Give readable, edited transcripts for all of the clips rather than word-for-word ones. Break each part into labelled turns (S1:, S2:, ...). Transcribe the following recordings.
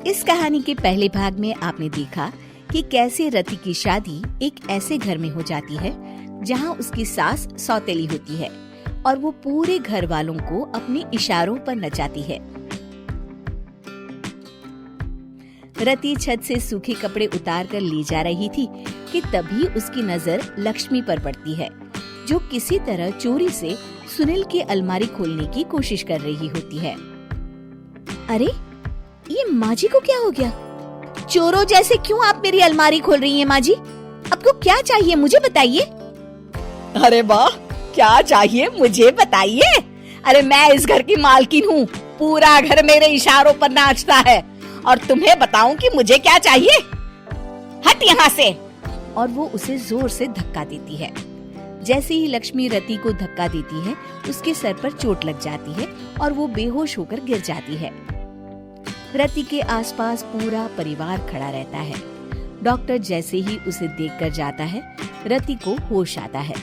S1: इस कहानी के पहले भाग में आपने देखा कि कैसे रति की शादी एक ऐसे घर में हो जाती है जहां उसकी सास सौतेली होती है और वो पूरे घर वालों को अपने इशारों पर नचाती है। रति छत से सूखे कपड़े उतार कर ले जा रही थी कि तभी उसकी नजर लक्ष्मी पर पड़ती है, जो किसी तरह चोरी से सुनील की अलमारी खोलने की कोशिश कर रही होती है। अरे, ये माँ जी को क्या हो गया? चोरों जैसे क्यों आप मेरी अलमारी खोल रही हैं माँ जी? आपको क्या चाहिए मुझे बताइए।
S2: अरे वाह, क्या चाहिए मुझे बताइए। अरे मैं इस घर की मालकिन हूँ, पूरा घर मेरे इशारों पर नाचता है और तुम्हें बताऊं कि मुझे क्या चाहिए? हट यहाँ से।
S1: और वो उसे जोर से धक्का देती है। जैसे ही लक्ष्मी रति को धक्का देती है, उसके सर पर चोट लग जाती है और वो बेहोश होकर गिर जाती है। रति के आसपास पूरा परिवार खड़ा रहता है। डॉक्टर जैसे ही उसे देखकर जाता है, रति को होश आता है।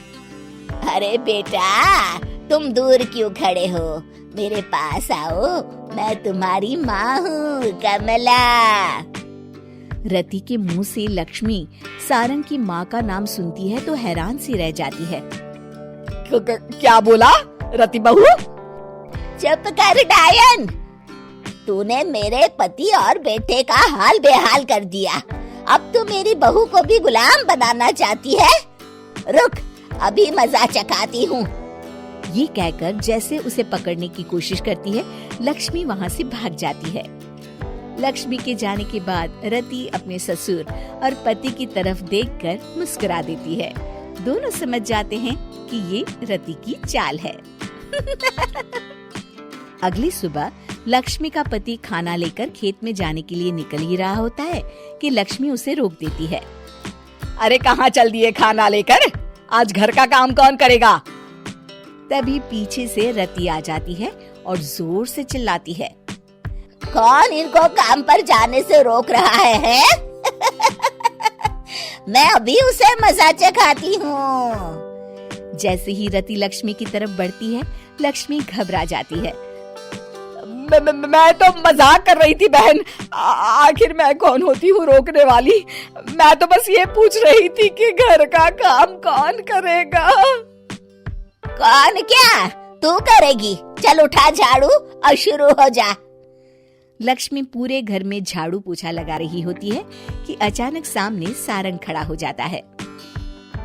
S3: अरे बेटा, तुम दूर क्यों खड़े हो? मेरे पास आओ, मैं तुम्हारी माँ हूँ, कमला।
S1: रति के मुंह से लक्ष्मी सारंग की माँ का नाम सुनती है तो हैरान सी रह जाती है।
S2: क्या बोला रति बहू?
S3: चुप कर डायन, तूने मेरे पति और बेटे का हाल बेहाल कर दिया। अब तू मेरी बहू को भी गुलाम बनाना चाहती है? रुक, अभी मजा चखाती हूँ।
S1: ये कहकर जैसे उसे पकड़ने की कोशिश करती है, लक्ष्मी वहाँ से भाग जाती है। लक्ष्मी के जाने के बाद रति अपने ससुर और पति की तरफ देखकर मुस्कुरा देती है। दोनों समझ जाते हैं कि ये रति की चाल है। अगली सुबह लक्ष्मी का पति खाना लेकर खेत में जाने के लिए निकल ही रहा होता है कि लक्ष्मी उसे रोक देती है।
S2: अरे कहाँ चल दिए खाना लेकर? आज घर का काम कौन करेगा?
S1: तभी पीछे से रति आ जाती है और जोर से चिल्लाती है।
S3: कौन इनको काम पर जाने से रोक रहा है? मैं अभी उसे मजा चखाती हूँ।
S1: जैसे ही रति लक्ष्मी की तरफ बढ़ती है, लक्ष्मी घबरा जाती है।
S2: मैं तो मजाक कर रही थी बहन। आखिर मैं कौन होती हूँ रोकने वाली? मैं तो बस ये पूछ रही थी कि घर का काम कौन करेगा?
S3: कौन क्या? तू करेगी। चल उठा झाड़ू और शुरू हो जा।
S1: लक्ष्मी पूरे घर में झाड़ू पोछा लगा रही होती है कि अचानक सामने सारंग खड़ा हो जाता है।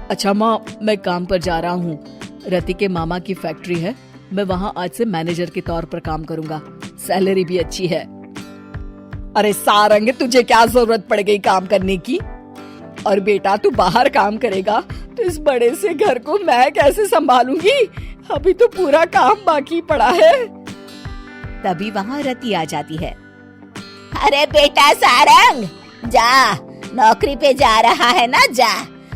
S4: अच्छा माँ, मैं काम पर जा रहा हूँ। रति के मामा की फैक्ट्री है, मैं वहाँ आज से मैनेजर के तौर पर काम करूँगा। सैलरी भी अच्छी है।
S2: अरे सारंग, तुझे क्या जरूरत पड़ गई काम करने की? और बेटा तू बाहर काम करेगा तो इस बड़े से घर को मैं कैसे संभालूंगी? अभी तो पूरा काम बाकी पड़ा है।
S1: तभी वहाँ रति आ जाती है।
S3: अरे बेटा सारंग, जा, नौकरी पे जा रहा है ना, जा।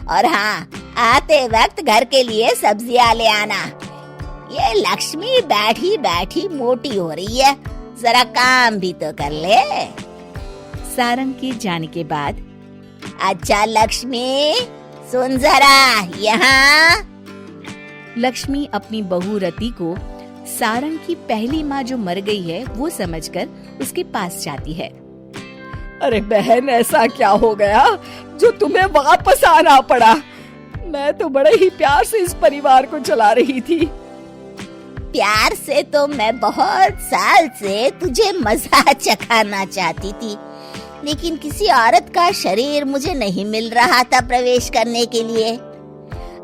S3: और हाँ, आते वक्त घर के लिए सब्जियां ले आना। ये लक्ष्मी बैठी बैठी मोटी हो रही है, जरा काम भी तो कर ले।
S1: सारंग के जाने के बाद,
S3: अच्छा लक्ष्मी, सुन जरा यहाँ।
S1: लक्ष्मी अपनी बहू रति को सारंग की पहली माँ जो मर गई है वो समझकर उसके पास जाती है।
S2: अरे बहन, ऐसा क्या हो गया जो तुम्हें वापस आना पड़ा? मैं तो बड़े ही प्यार से इस परिवार को चला रही थी।
S3: प्यार से तो मैं बहुत साल से तुझे मजा चखाना चाहती थी, लेकिन किसी औरत का शरीर मुझे नहीं मिल रहा था प्रवेश करने के लिए।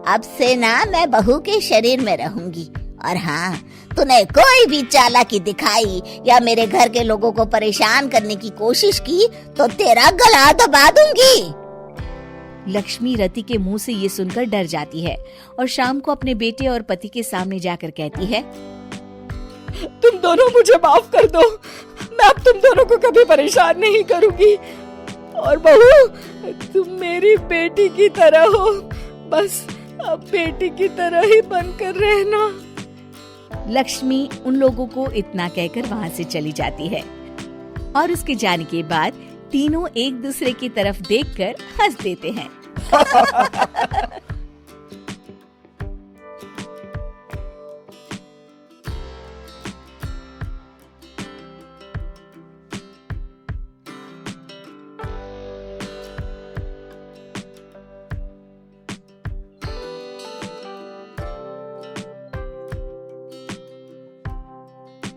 S3: अब से ना मैं बहू के शरीर में रहूंगी। और हाँ, तूने कोई भी चालाकी दिखाई या मेरे घर के लोगों को परेशान करने की कोशिश की तो तेरा गला दबा दूंगी।
S1: लक्ष्मी रति के मुंह से ये सुनकर डर जाती है और शाम को अपने बेटे और पति के सामने जाकर कहती है,
S2: तुम दोनों मुझे माफ कर दो। मैं अब तुम दोनों को कभी परेशान नहीं करूंगी। और बहू, तुम मेरी बेटी की तरह हो, बस अब बेटी की तरह ही बनकर रहना।
S1: लक्ष्मी उन लोगों को इतना कहकर वहाँ से चली जाती है और उसके जाने के बाद तीनों एक दूसरे की तरफ देखकर हंस देते हैं।